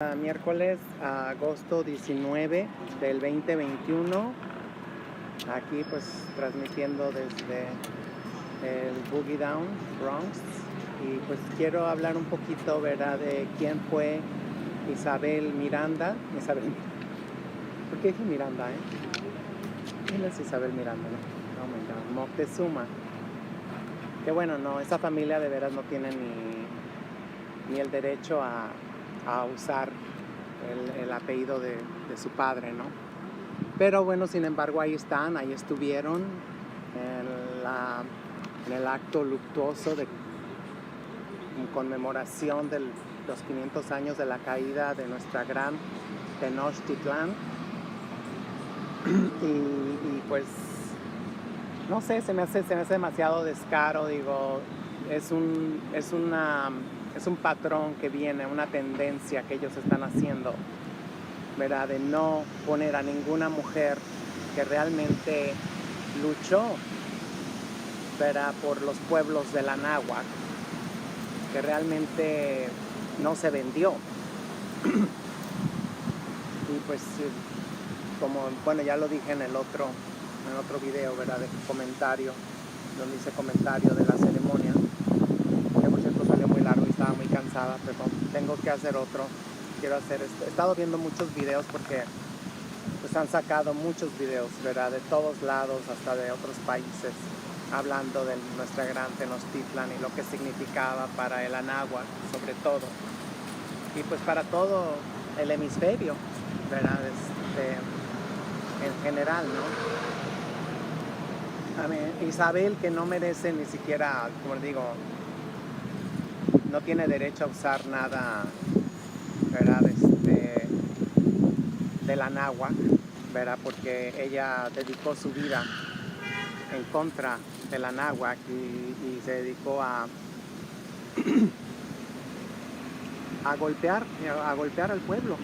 Miércoles, agosto 19 del 2021, aquí pues transmitiendo desde el Boogie Down, Bronx, y pues quiero hablar un poquito, ¿verdad?, de quién fue Isabel Miranda. ¿Por qué dije Miranda, ¿Quién es Isabel Miranda, no? Oh my God, Moctezuma. Que bueno, no, esa familia de veras no tiene ni el derecho a usar el apellido de su padre, ¿no? Pero bueno, sin embargo, ahí están, ahí estuvieron en el acto luctuoso en conmemoración de los 500 años de la caída de nuestra gran Tenochtitlán. y pues, no sé, se me hace demasiado descaro, digo, es un patrón que viene, una tendencia que ellos están haciendo, ¿verdad?, de no poner a ninguna mujer que realmente luchó, ¿verdad?, por los pueblos de la náhuatl, que realmente no se vendió. Y pues, como, bueno, ya lo dije en el otro video, ¿verdad?, de comentario, donde hice comentario de la ceremonia, que por cierto salió muy largo y estaba muy cansada, pero tengo que hacer otro. Quiero hacer esto. He estado viendo muchos videos porque pues han sacado muchos videos, ¿verdad?, de todos lados, hasta de otros países, hablando de nuestra gran Tenochtitlan y lo que significaba para el anáhuac, sobre todo, y pues para todo el hemisferio, ¿verdad?, en general, ¿no? A mí, Isabel, que no merece ni siquiera, como digo, no tiene derecho a usar nada, ¿verdad?, de la náhuatl, ¿verdad?, porque ella dedicó su vida en contra de la náhuatl y se dedicó a golpear al pueblo,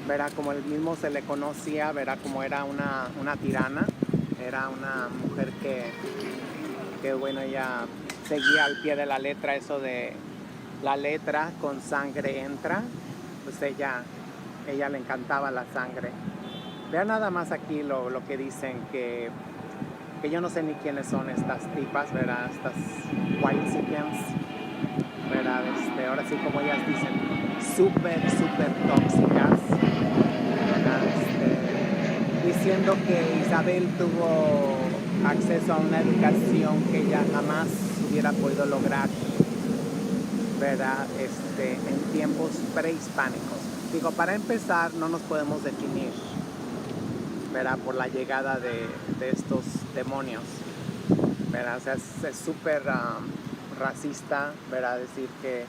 ¿verdad?, como él mismo se le conocía, ¿verdad?, como era una tirana, era una mujer que bueno, ella seguía al pie de la letra eso de la letra con sangre entra, pues ella le encantaba la sangre. Vean nada más aquí lo que dicen, que yo no sé ni quiénes son estas tipas, ¿verdad?, estas Whitexicans, ¿verdad?, ahora sí, como ellas dicen, súper tóxicas, ¿verdad?, diciendo que Isabel tuvo acceso a una educación que ella jamás hubiera podido lograr, ¿verdad?, en tiempos prehispánicos. Digo, para empezar, no nos podemos definir, ¿verdad?, por la llegada de estos demonios, ¿verdad? O sea, es súper racista, ¿verdad?, decir que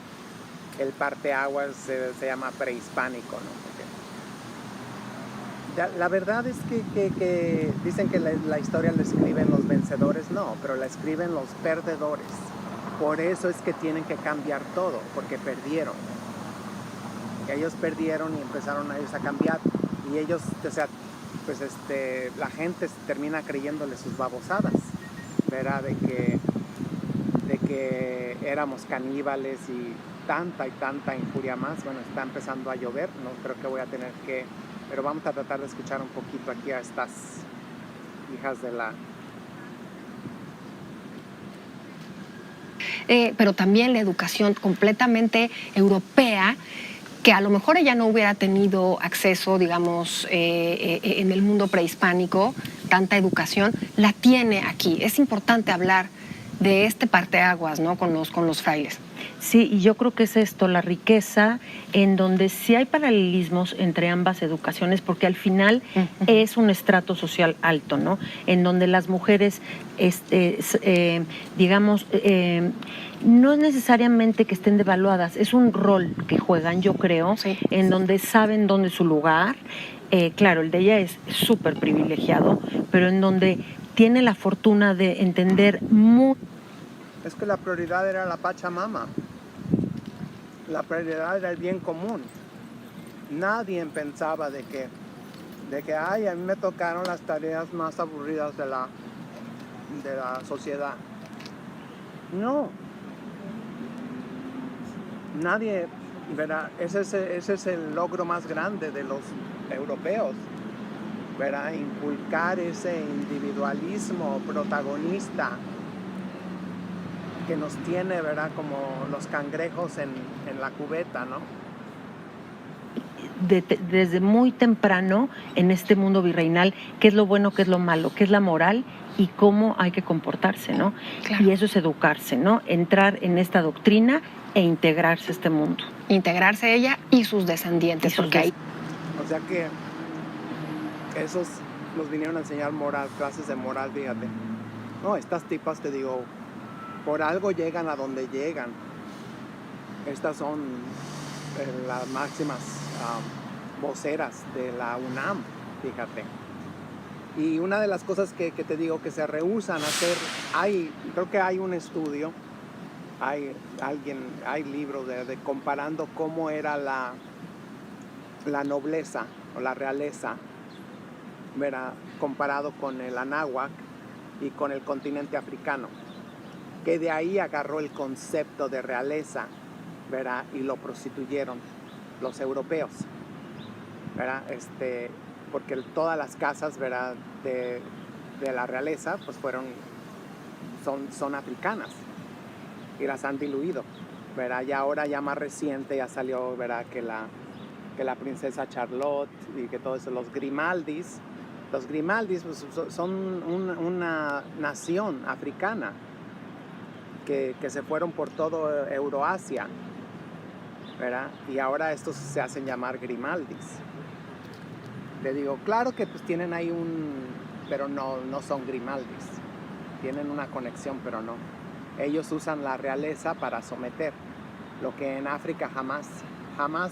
el parteaguas se llama prehispánico, ¿no? Porque la verdad es que dicen que la historia la escriben los vencedores, no, pero la escriben los perdedores. Por eso es que tienen que cambiar todo, porque perdieron. Ellos perdieron y empezaron ellos a cambiar, y ellos, o sea, pues la gente termina creyéndole sus babosadas, ¿verdad?, de que éramos caníbales y tanta injuria más. Bueno, está empezando a llover, no creo que voy a tener que, pero vamos a tratar de escuchar un poquito aquí a estas hijas de la... Pero también la educación completamente europea, que a lo mejor ella no hubiera tenido acceso, digamos, en el mundo prehispánico, tanta educación, la tiene aquí. Es importante hablar de este parteaguas, ¿no?, con los frailes. Sí, y yo creo que es esto, la riqueza, en donde sí hay paralelismos entre ambas educaciones, porque al final es un estrato social alto, ¿no?, en donde las mujeres, digamos, no es necesariamente que estén devaluadas, es un rol que juegan, yo creo, sí, en donde saben dónde es su lugar. Claro, el de ella es súper privilegiado, pero en donde tiene la fortuna de entender muy... Es que la prioridad era la Pachamama. La prioridad era el bien común. Nadie pensaba de que ay, a mí me tocaron las tareas más aburridas de la sociedad. No. Nadie ¿verdad? Ese es el logro más grande de los europeos, ¿verdad? Inculcar ese individualismo protagonista que nos tiene, ¿verdad? Como los cangrejos en la cubeta, ¿no? Desde muy temprano en este mundo virreinal, qué es lo bueno, qué es lo malo, qué es la moral y cómo hay que comportarse, ¿no? Claro. Y eso es educarse, ¿no? Entrar en esta doctrina e integrarse a este mundo. Integrarse ella y sus descendientes, porque ahí... O sea que esos nos vinieron a enseñar moral, clases de moral, fíjate. No, estas tipas, te digo, por algo llegan a donde llegan. Estas son las máximas voceras de la UNAM, fíjate. Y una de las cosas que te digo que se rehúsan a hacer, creo que hay un estudio, hay libros de comparando cómo era la nobleza o la realeza, ¿verdad? Comparado con el Anáhuac y con el continente africano, que de ahí agarró el concepto de realeza, ¿verdad? Y lo prostituyeron los europeos, ¿verdad? Porque todas las casas, ¿verdad? de la realeza pues son africanas y las han diluido, ¿verdad? Y ahora ya más reciente ya salió, ¿verdad? que la princesa Charlotte y que todo eso, los Grimaldis pues, son una nación africana que se fueron por todo Euroasia, ¿verdad? Y ahora estos se hacen llamar Grimaldis. Le digo, claro que pues tienen ahí pero no son Grimaldis. Tienen una conexión, pero no. Ellos usan la realeza para someter. Lo que en África jamás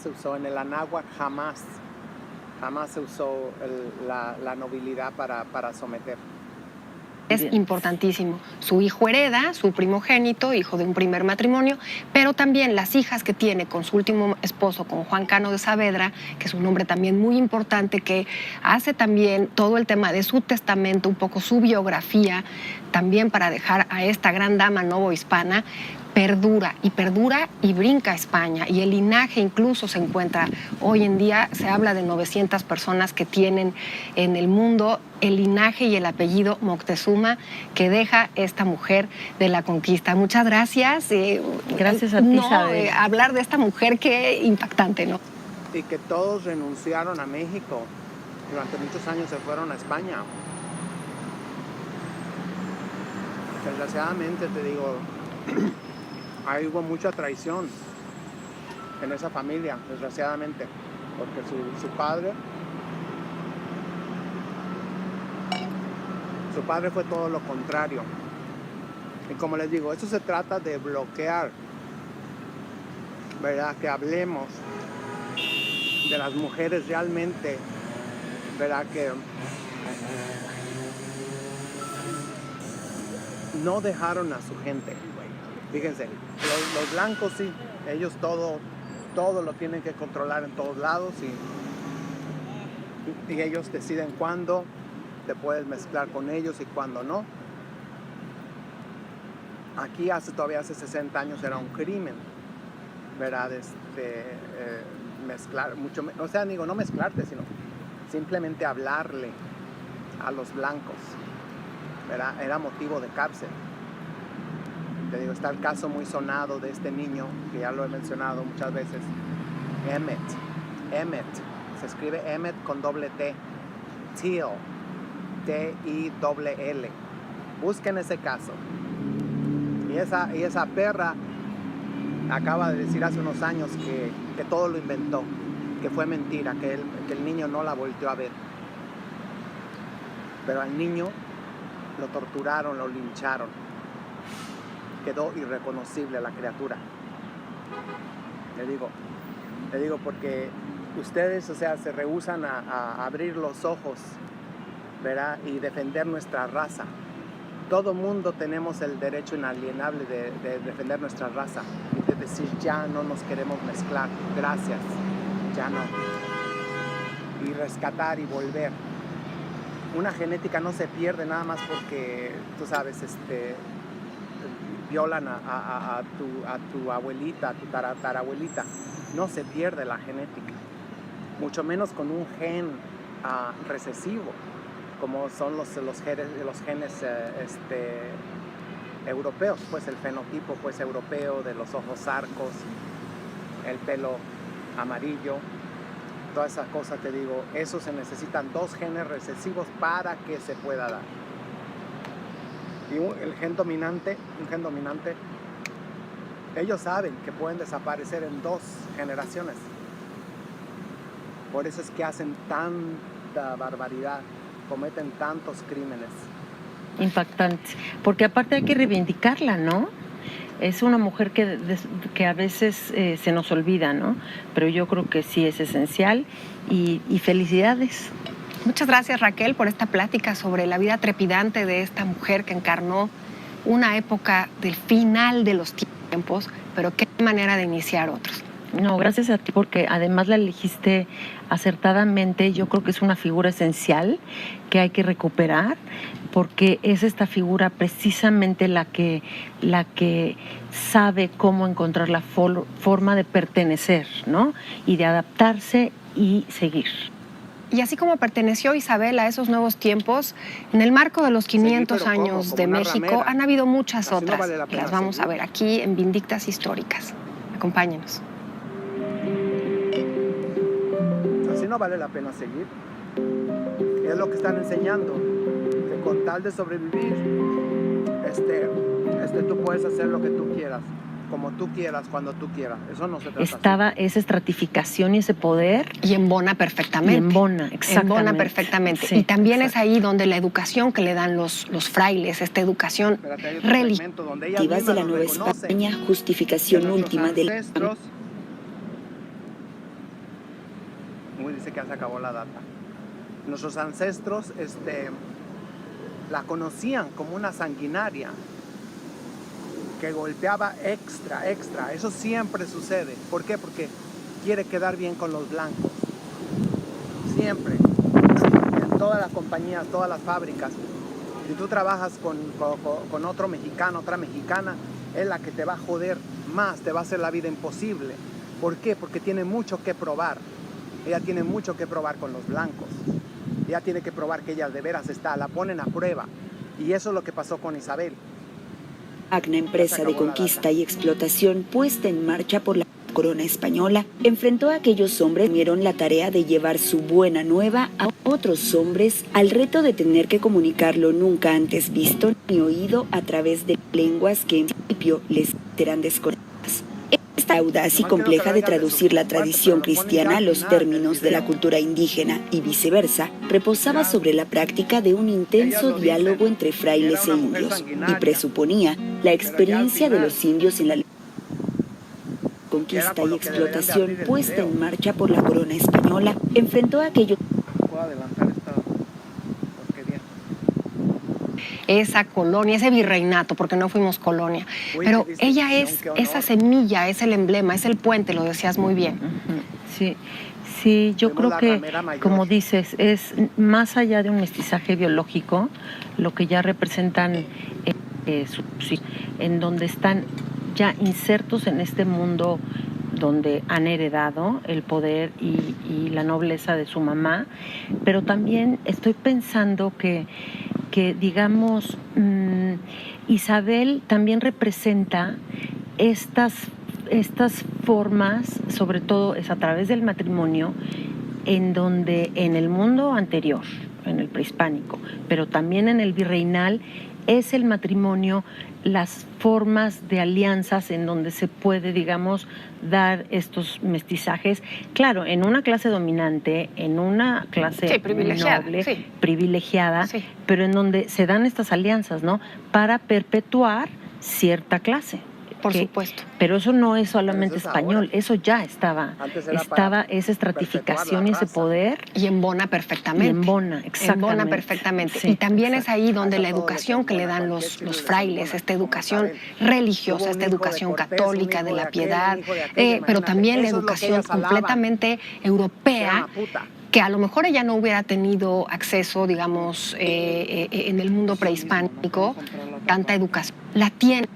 se usó. En el Anáhuac jamás se usó la nobilidad para someter. Es importantísimo. Su hijo hereda, su primogénito, hijo de un primer matrimonio, pero también las hijas que tiene con su último esposo, con Juan Cano de Saavedra, que es un hombre también muy importante, que hace también todo el tema de su testamento, un poco su biografía, también para dejar a esta gran dama novohispana, perdura y brinca a España, y el linaje incluso se encuentra hoy en día. Se habla de 900 personas que tienen en el mundo el linaje y el apellido Moctezuma que deja esta mujer de la conquista. Muchas gracias. Gracias a ti, Isabel. Hablar de esta mujer, qué impactante, ¿no? Y que todos renunciaron a México. Durante muchos años se fueron a España. Desgraciadamente, te digo, ahí hubo mucha traición en esa familia, desgraciadamente, porque su padre fue todo lo contrario. Y como les digo, esto se trata de bloquear, ¿verdad? Que hablemos de las mujeres realmente, ¿verdad? Que no dejaron a su gente. Fíjense, los blancos sí, ellos todo lo tienen que controlar en todos lados y ellos deciden cuándo te puedes mezclar con ellos y cuándo no. Aquí todavía hace 60 años era un crimen, ¿verdad? Mezclar mucho, o sea, digo, no mezclarte, sino simplemente hablarle a los blancos, ¿verdad? Era motivo de cárcel. Te digo, está el caso muy sonado de este niño, que ya lo he mencionado muchas veces, Emmett, se escribe Emmett con doble T, Till, T-I-L-L. Busquen ese caso. Y esa perra acaba de decir hace unos años que todo lo inventó, que fue mentira, que el niño no la volteó a ver. Pero al niño lo torturaron, lo lincharon. Quedó irreconocible la criatura. Le digo porque ustedes, o sea, se rehúsan a abrir los ojos, ¿verdad? Y defender nuestra raza. Todo mundo tenemos el derecho inalienable de defender nuestra raza y de decir ya no nos queremos mezclar, gracias, ya no. Y rescatar y volver. Una genética no se pierde nada más porque, tú sabes, violan a tu abuelita, a tu tatarabuelita. no se pierde la genética, mucho menos con un gen recesivo, como son los genes europeos, pues el fenotipo pues europeo de los ojos arcos, el pelo amarillo, todas esas cosas, te digo, eso se necesitan 2 genes recesivos para que se pueda dar. Y un gen dominante, ellos saben que pueden desaparecer en 2 generaciones. Por eso es que hacen tanta barbaridad, cometen tantos crímenes. Impactante, porque aparte hay que reivindicarla, ¿no? Es una mujer que a veces se nos olvida, ¿no? Pero yo creo que sí es esencial y felicidades. Muchas gracias, Raquel, por esta plática sobre la vida trepidante de esta mujer que encarnó una época del final de los tiempos, pero qué manera de iniciar otros. No, gracias a ti, porque además la elegiste acertadamente. Yo creo que es una figura esencial que hay que recuperar, porque es esta figura precisamente la que sabe cómo encontrar la forma de pertenecer, ¿no? Y de adaptarse y seguir. Y así como perteneció Isabel a esos nuevos tiempos, en el marco de los 500 años de México ramera. Han habido muchas así otras, no vale que las vamos a ver aquí en Vindictas Históricas. Acompáñenos. Así no vale la pena seguir. Es lo que están enseñando, que con tal de sobrevivir, tú puedes hacer lo que tú quieras, como tú quieras, cuando tú quieras. Eso no se trata. Estaba así. Esa estratificación y ese poder. Y embona perfectamente. Y embona, exactamente. Embona perfectamente. Sí, y también exacto. Es ahí donde la educación que le dan los frailes, esta educación religiosa. Activas de la Nueva España, justificación última del... Dice que ya se acabó la data. Nuestros ancestros la conocían como una sanguinaria que golpeaba extra. Eso siempre sucede. ¿Por qué? Porque quiere quedar bien con los blancos. Siempre. En todas las compañías, todas las fábricas. Si tú trabajas con otro mexicano, otra mexicana, es la que te va a joder más, te va a hacer la vida imposible. ¿Por qué? Porque tiene mucho que probar. Ella tiene mucho que probar con los blancos. Ella tiene que probar que ella de veras está, la ponen a prueba. Y eso es lo que pasó con Isabel. Magna empresa de conquista y explotación puesta en marcha por la corona española, enfrentó a aquellos hombres que tuvieron la tarea de llevar su buena nueva a otros hombres al reto de tener que comunicar lo nunca antes visto ni oído a través de lenguas que en principio les eran desconocidas. Esta audaz y compleja de traducir la tradición cristiana a los términos de la cultura indígena y viceversa, reposaba sobre la práctica de un intenso diálogo entre frailes e indios y presuponía la experiencia de los indios en la conquista y explotación puesta en marcha por la corona española, enfrentó a aquellos... Esa colonia, ese virreinato, porque no fuimos colonia. Pero ella es esa semilla, es el emblema, es el puente, lo decías muy bien. Sí, yo creo que, como dices, es más allá de un mestizaje biológico, lo que ya representan en donde están ya insertos en este mundo donde han heredado el poder y la nobleza de su mamá, pero también estoy pensando que digamos, Isabel también representa estas formas, sobre todo es a través del matrimonio, en donde en el mundo anterior, en el prehispánico, pero también en el virreinal, es el matrimonio, las formas de alianzas en donde se puede, digamos, dar estos mestizajes. Claro, en una clase dominante, en una clase privilegiada, sí. Pero en donde se dan estas alianzas, ¿no? Para perpetuar cierta clase. Por supuesto. Pero eso no es solamente español, eso ya estaba esa estratificación y ese poder. Y embona perfectamente. Y embona, exactamente. Embona perfectamente. Sí, y también es ahí donde la educación que le dan los frailes, esta educación religiosa, esta educación católica de la piedad, pero también la educación completamente europea, que a lo mejor ella no hubiera tenido acceso, digamos, en el mundo prehispánico, tanta educación. La tiene.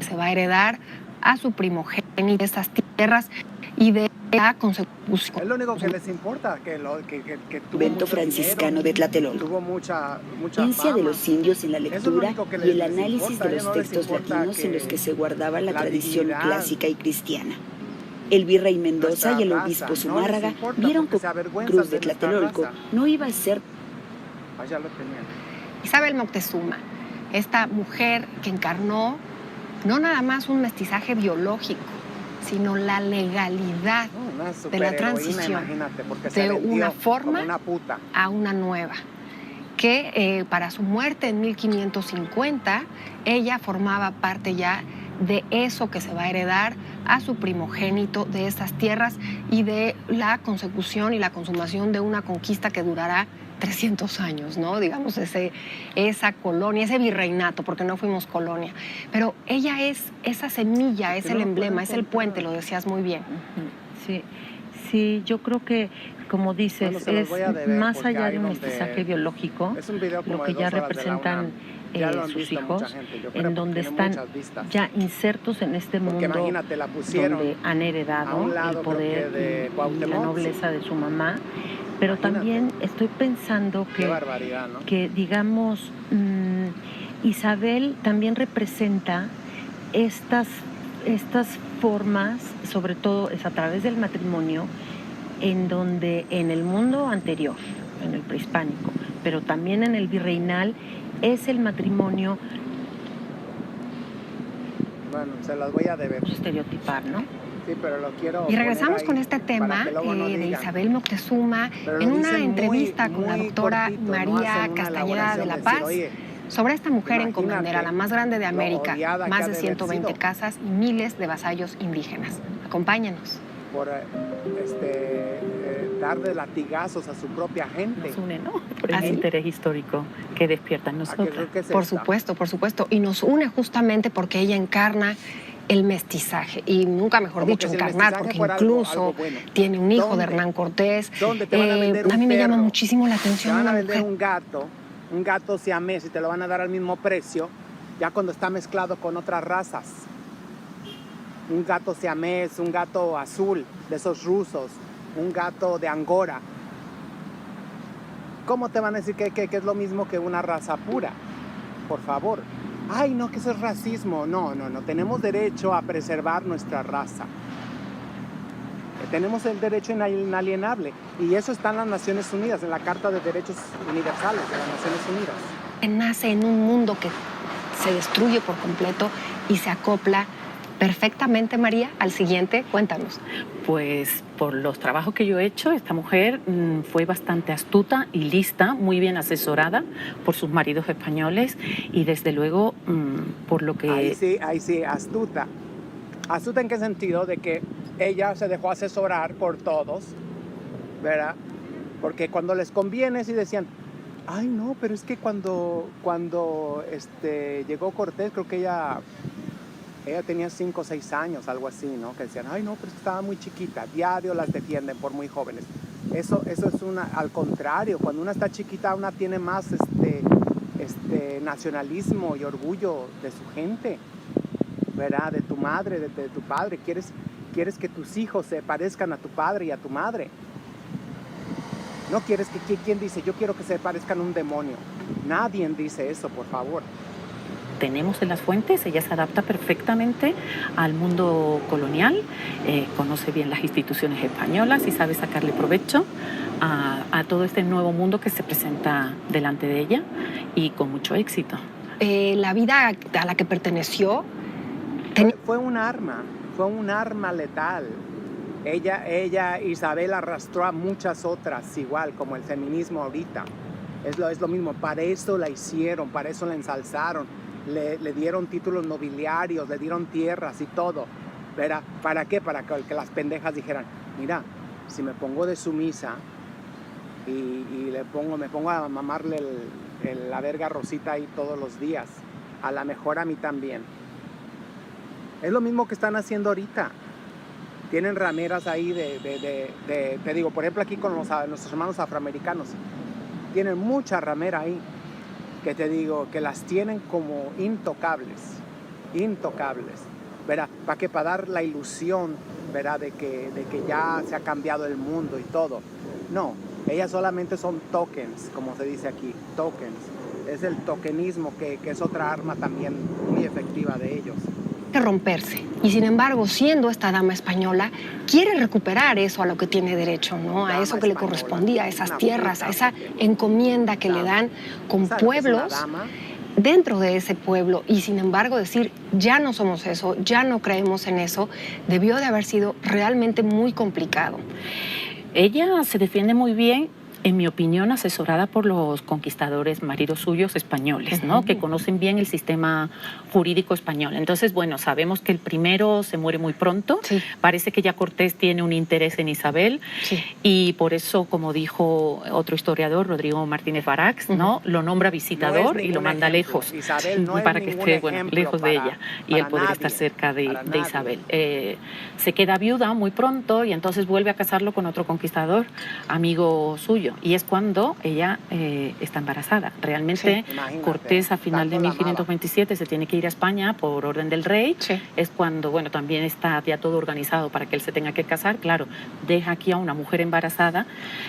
Se va a heredar a su primogénito de estas tierras y de la consecución. Es lo único que les importa, que tuvo Convento mucho franciscano dinero, de Tlatelolco. tuvo mucha Ciencia fama. de los indios en la Eso es lo lectura único que y el les análisis importa, de los no les textos importa latinos en que los que se guardaba la la tradición dignidad, clásica y cristiana. El virrey Mendoza nuestra y el raza, obispo no les Zumárraga importa vieron porque que se avergüenzan Cruz de de nuestra Tlatelolco raza. no iba a ser Ya lo tenían. Isabel Moctezuma, esta mujer que encarnó no nada más un mestizaje biológico, sino la legalidad No, una de la superheroína, transición imagínate, porque se de vendió una forma como una puta. a una nueva, que para su muerte en 1550 ella formaba parte ya de eso que se va a heredar a su primogénito de estas tierras y de la consecución y la consumación de una conquista que durará 300 años, ¿no? Digamos, esa colonia, ese virreinato, porque no fuimos colonia. Pero ella es esa semilla, es Que el no lo emblema, pueden es el puente, comprar. lo decías muy bien. Sí, sí, yo creo que, como dices, Bueno, se los es voy a deber más porque allá ahí de un donde- mestizaje biológico, Es un video como lo que de ya 2 horas de la representan UNAM. Ya lo han sus visto mucha hijos, gente, yo creo, en porque donde tiene están muchas vistas. ya insertos en este Porque mundo imagínate, la pusieron donde han a heredado un lado, el creo poder que de y la Cuauhtémoc, nobleza de su mamá, pero Imagínate. también estoy pensando Qué que barbaridad, ¿no? digamos, Isabel también representa estas formas, sobre todo es a través del matrimonio, en donde en el mundo anterior, en el prehispánico, pero también en el virreinal, es el matrimonio Bueno, se las voy a deber. estereotipar, ¿no? Sí, pero lo quiero Y regresamos poner ahí con este para tema que luego no de digan. Isabel Moctezuma Pero lo en una dicen entrevista con la muy doctora cortito, no María hacen una Castañeda de elaboración La de Paz decir, oye, sobre esta mujer imagínate encomendera, la más grande de lo América, odiada que más ha de de haber 120 sido. casas y miles de vasallos indígenas. Acompáñanos. por dar de latigazos a su propia gente. Nos une, ¿no? Por el ¿Ah, sí? interés histórico que despierta en ¿A qué nosotros. creo que es Por esta? supuesto, por supuesto. Y nos une justamente porque ella encarna el mestizaje. Y nunca mejor Como dicho, que si el encarnar, mestizaje porque fuera incluso algo bueno. tiene un hijo ¿Dónde? de Hernán Cortés. ¿Dónde te van a vender un mí me llama perro? muchísimo la Te atención van a una vender mujer. un gato siamés y te lo van a dar al mismo precio, ya cuando está mezclado con otras razas. Un gato siamés, un gato azul, de esos rusos, un gato de Angora. ¿Cómo te van a decir que es lo mismo que una raza pura? Por favor. Ay, no, que eso es racismo. No. Tenemos derecho a preservar nuestra raza. Tenemos el derecho inalienable. Y eso está en las Naciones Unidas, en la Carta de Derechos Universales de las Naciones Unidas. Nace en un mundo que se destruye por completo y se acopla perfectamente, María, al siguiente. Cuéntanos. Pues por los trabajos que yo he hecho, esta mujer fue bastante astuta y lista, muy bien asesorada por sus maridos españoles y desde luego por lo que... Ahí sí, astuta. ¿Astuta en qué sentido? De que ella se dejó asesorar por todos, ¿verdad? Porque cuando les conviene sí decían, ay no, pero es que cuando llegó Cortés, creo que ella tenía 5 o 6 años, algo así, ¿no? Que decían, ay no, pero es que estaba muy chiquita, diario las defienden por muy jóvenes. Eso es al contrario, cuando una está chiquita, una tiene más nacionalismo y orgullo de su gente, ¿verdad? De tu madre, de tu padre. Quieres que tus hijos se parezcan a tu padre y a tu madre. No quieres que, ¿quién dice? Yo quiero que se parezcan a un demonio. Nadie dice eso, por favor. Tenemos en las fuentes, ella se adapta perfectamente al mundo colonial, conoce bien las instituciones españolas y sabe sacarle provecho a todo este nuevo mundo que se presenta delante de ella y con mucho éxito. La vida a la que perteneció fue un arma letal. Ella, Isabel, arrastró a muchas otras igual, como el feminismo ahorita. Es lo mismo, para eso la hicieron, para eso la ensalzaron. Le dieron títulos nobiliarios, le dieron tierras y todo. ¿Verdad? ¿Para qué? Para que las pendejas dijeran, mira, si me pongo de sumisa y me pongo a mamarle la verga a Rosita ahí todos los días, a la mejor a mí también. Es lo mismo que están haciendo ahorita. Tienen rameras ahí te digo, por ejemplo aquí con nuestros hermanos afroamericanos, tienen mucha ramera ahí, que te digo, que las tienen como intocables, ¿verdad? Para dar la ilusión, ¿verdad? De que ya se ha cambiado el mundo y todo. No, ellas solamente son tokens, como se dice aquí, tokens. Es el tokenismo que es otra arma también muy efectiva de ellos. Que romperse. Y sin embargo, siendo esta dama española, quiere recuperar eso a lo que tiene derecho, ¿no? A eso que le correspondía, a esas tierras, a esa encomienda que le dan con pueblos dentro de ese pueblo. Y sin embargo decir, ya no somos eso, ya no creemos en eso, debió de haber sido realmente muy complicado. Ella se defiende muy bien, en mi opinión, asesorada por los conquistadores maridos suyos españoles, ¿no? Que conocen bien el sistema jurídico español. Entonces, bueno, sabemos que el primero se muere muy pronto. Sí. Parece que ya Cortés tiene un interés en Isabel. Sí. Y por eso, como dijo otro historiador, Rodrigo Martínez Barax, ¿no? Lo nombra visitador y lo manda lejos. Isabel no para que esté, bueno, lejos de ella y él poder estar cerca de Isabel. Se queda viuda muy pronto y entonces vuelve a casarlo con otro conquistador, amigo suyo. Y es cuando ella está embarazada. Realmente sí, Cortés a final de 1527 se tiene que ir a España por orden del rey. Sí. Es cuando, bueno, también está ya todo organizado para que él se tenga que casar. Claro, deja aquí a una mujer embarazada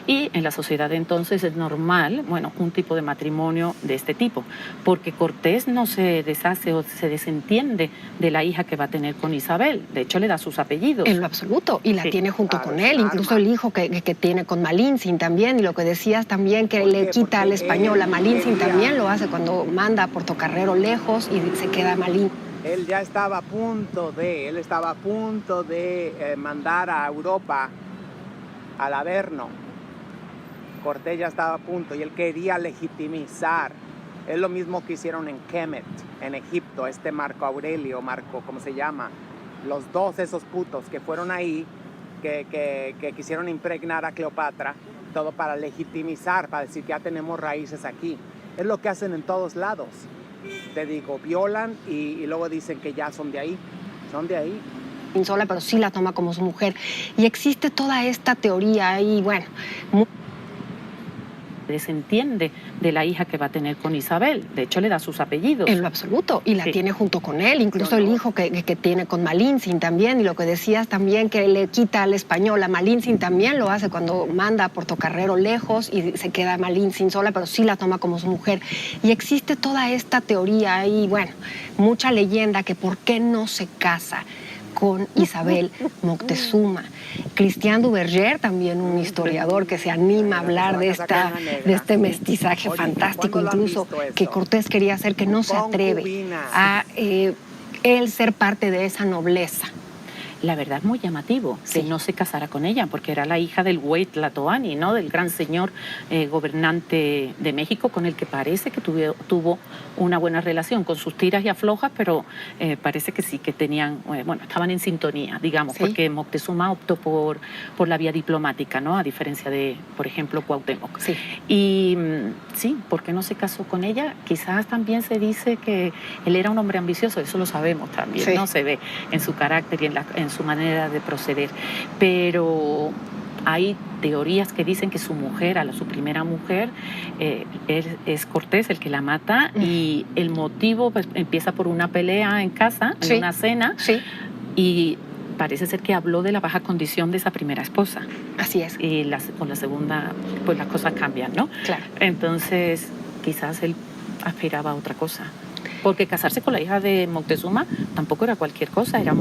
y en la sociedad de entonces es normal, bueno, un tipo de matrimonio de este tipo. Porque Cortés no se deshace o se desentiende de la hija que va a tener con Isabel. De hecho, le da sus apellidos. En lo absoluto. Y la tiene junto con él. Incluso el hijo que tiene con Malintzin también. Y lo que decías también que le quita al español a Malintzin también lo hace cuando manda a Portocarrero lejos y se queda Malín. Él ya estaba a punto de, mandar a Europa al Averno. Cortés ya estaba a punto y él quería legitimizar. Es lo mismo que hicieron en Kemet, en Egipto, Marco Aurelio, ¿cómo se llama? Los dos esos putos que fueron ahí, que quisieron impregnar a Cleopatra, todo para legitimizar, para decir que ya tenemos raíces aquí. Es lo que hacen en todos lados. Te digo, violan y luego dicen que ya son de ahí. Son de ahí. Sola, pero sí la toma como su mujer. Y existe toda esta teoría y bueno... desentiende de la hija que va a tener con Isabel. De hecho, le da sus apellidos. En lo absoluto. Y la tiene junto con él. Incluso el hijo que tiene con Malintzin también. Y lo que decías también que le quita al español a Malintzin también lo hace cuando manda a Portocarrero lejos y se queda Malintzin sola, pero sí la toma como su mujer. Y existe toda esta teoría y, bueno, mucha leyenda que por qué no se casa con Isabel Moctezuma. Christian Duverger, también un historiador que se anima a hablar de este mestizaje fantástico, incluso que Cortés quería hacer, que no se atreve a él ser parte de esa nobleza. La verdad, muy llamativo que no se casara con ella, porque era la hija del Güey Tlatoani, ¿no? Del gran señor gobernante de México, con el que parece que tuvo una buena relación, con sus tiras y aflojas, pero parece que sí, que tenían, bueno, estaban en sintonía, digamos, porque Moctezuma optó por la vía diplomática, ¿no? A diferencia de, por ejemplo, Cuauhtémoc. Sí. Y sí, ¿por qué no se casó con ella? Quizás también se dice que él era un hombre ambicioso, eso lo sabemos también, ¿no? Se ve en su carácter y en su manera de proceder, pero hay teorías que dicen que su mujer, su primera mujer, es Cortés el que la mata y el motivo pues, empieza por una pelea en casa, en una cena, y parece ser que habló de la baja condición de esa primera esposa. Así es. Y con la segunda, pues las cosas cambian, ¿no? Claro. Entonces, quizás él aspiraba a otra cosa. Porque casarse con la hija de Moctezuma tampoco era cualquier cosa, era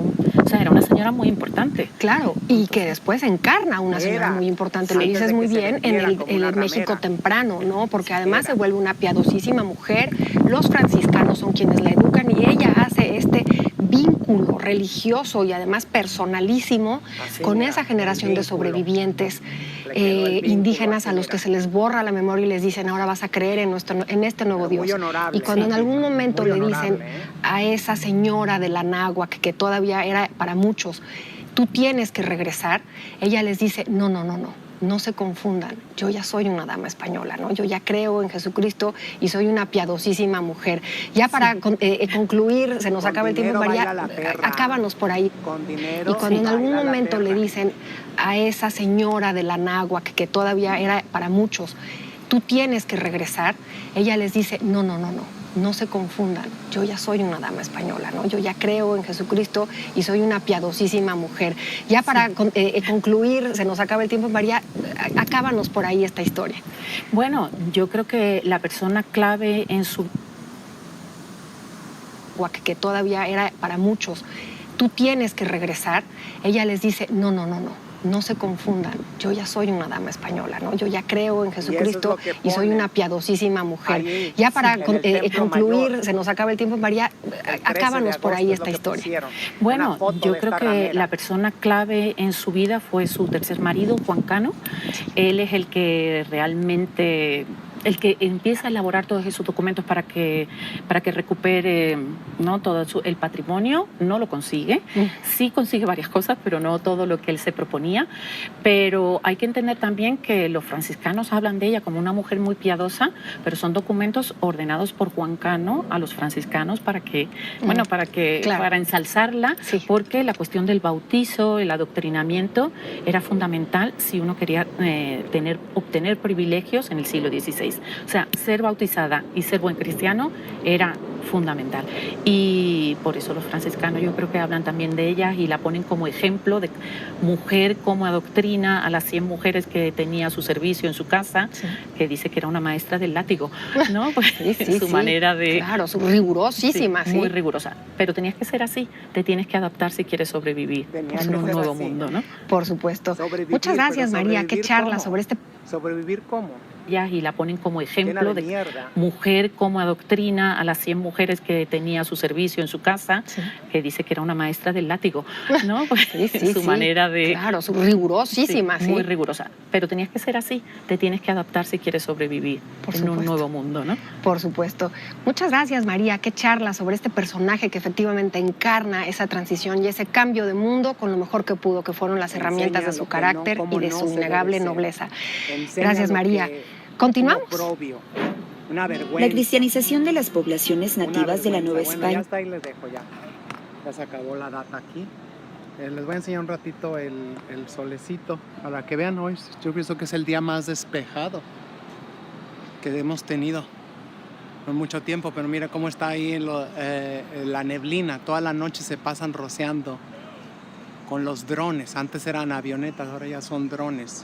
una señora muy importante. Claro, y que después encarna una señora muy importante, lo dices muy bien, en el México temprano, ¿no? Porque además se vuelve una piadosísima mujer, los franciscanos son quienes la educan y ella hace este vínculo religioso y además personalísimo con esa generación de sobrevivientes indígenas a los que se les borra la memoria y les dicen ahora vas a creer en este nuevo Dios. Y cuando en algún momento le dicen a esa señora de la náhuatl, que todavía era para muchos, tú tienes que regresar, ella les dice no se confundan, yo ya soy una dama española, ¿no? Yo ya creo en Jesucristo y soy una piadosísima mujer. Ya para concluir, se nos acaba el tiempo, María, acábanos por ahí. Con dinero, y cuando en algún momento le dicen a esa señora de la náhuatl, que todavía era para muchos, tú tienes que regresar, ella les dice, no se confundan, yo ya soy una dama española, ¿no? Yo ya creo en Jesucristo y soy una piadosísima mujer. Ya para concluir, se nos acaba el tiempo, María, acábanos por ahí esta historia. Bueno, yo creo que la persona clave en su... que todavía era para muchos, tú tienes que regresar, ella les dice, no se confundan, yo ya soy una dama española, ¿no? Yo ya creo en Jesucristo y soy una piadosísima mujer. Ahí, ya para concluir, mayor. se nos acaba el tiempo, María, acábanos por ahí esta historia. Bueno, yo creo que la persona clave en su vida fue su tercer marido, Juan Cano. Él es el que realmente... el que empieza a elaborar todos esos documentos para que recupere, ¿no?, todo el patrimonio. No lo consigue. Sí consigue varias cosas, pero no todo lo que él se proponía. Pero hay que entender también que los franciscanos hablan de ella como una mujer muy piadosa, pero son documentos ordenados por Juan Cano a los franciscanos para ensalzarla, porque la cuestión del bautizo, el adoctrinamiento era fundamental si uno quería obtener privilegios en el siglo XVI. O sea, ser bautizada y ser buen cristiano era fundamental. Y por eso los franciscanos yo creo que hablan también de ella y la ponen como ejemplo de mujer, como adoctrina a las 100 mujeres que tenía a su servicio en su casa, que dice que era una maestra del látigo, ¿no? Pues su manera de... Claro, rigurosísima, muy rigurosa. Pero tenías que ser así, te tienes que adaptar si quieres sobrevivir en un nuevo mundo, ¿no? Por supuesto. Muchas gracias, María. Qué charla sobre este... ¿Sobrevivir cómo? Y la ponen como ejemplo de mujer, como adoctrina a las 100 mujeres que tenía a su servicio en su casa, que dice que era una maestra del látigo, ¿no? Pues su manera de... Claro, rigurosísima, muy rigurosa. Pero tenías que ser así, te tienes que adaptar si quieres sobrevivir en un nuevo mundo, ¿no? Por supuesto. Muchas gracias, María. Qué charla sobre este personaje que efectivamente encarna esa transición y ese cambio de mundo con lo mejor que pudo, que fueron las herramientas de su carácter y de su innegable nobleza. Gracias, María. ¿Continuamos? Una vergüenza. La cristianización de las poblaciones nativas de la Nueva España. Ya está, ahí les dejo ya. Ya se acabó la data aquí. Les voy a enseñar un ratito el solecito para que vean hoy. Yo pienso que es el día más despejado que hemos tenido en mucho tiempo, pero mira cómo está ahí la neblina. Toda la noche se pasan rociando con los drones. Antes eran avionetas, ahora ya son drones.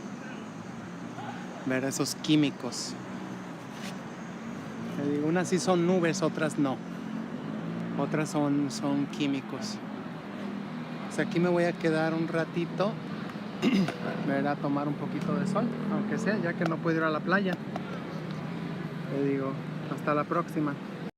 Ver esos químicos. Unas sí son nubes, otras no. Otras son químicos. O sea, aquí me voy a quedar un ratito. Me voy a tomar un poquito de sol, aunque sea, ya que no puedo ir a la playa. Te digo, hasta la próxima.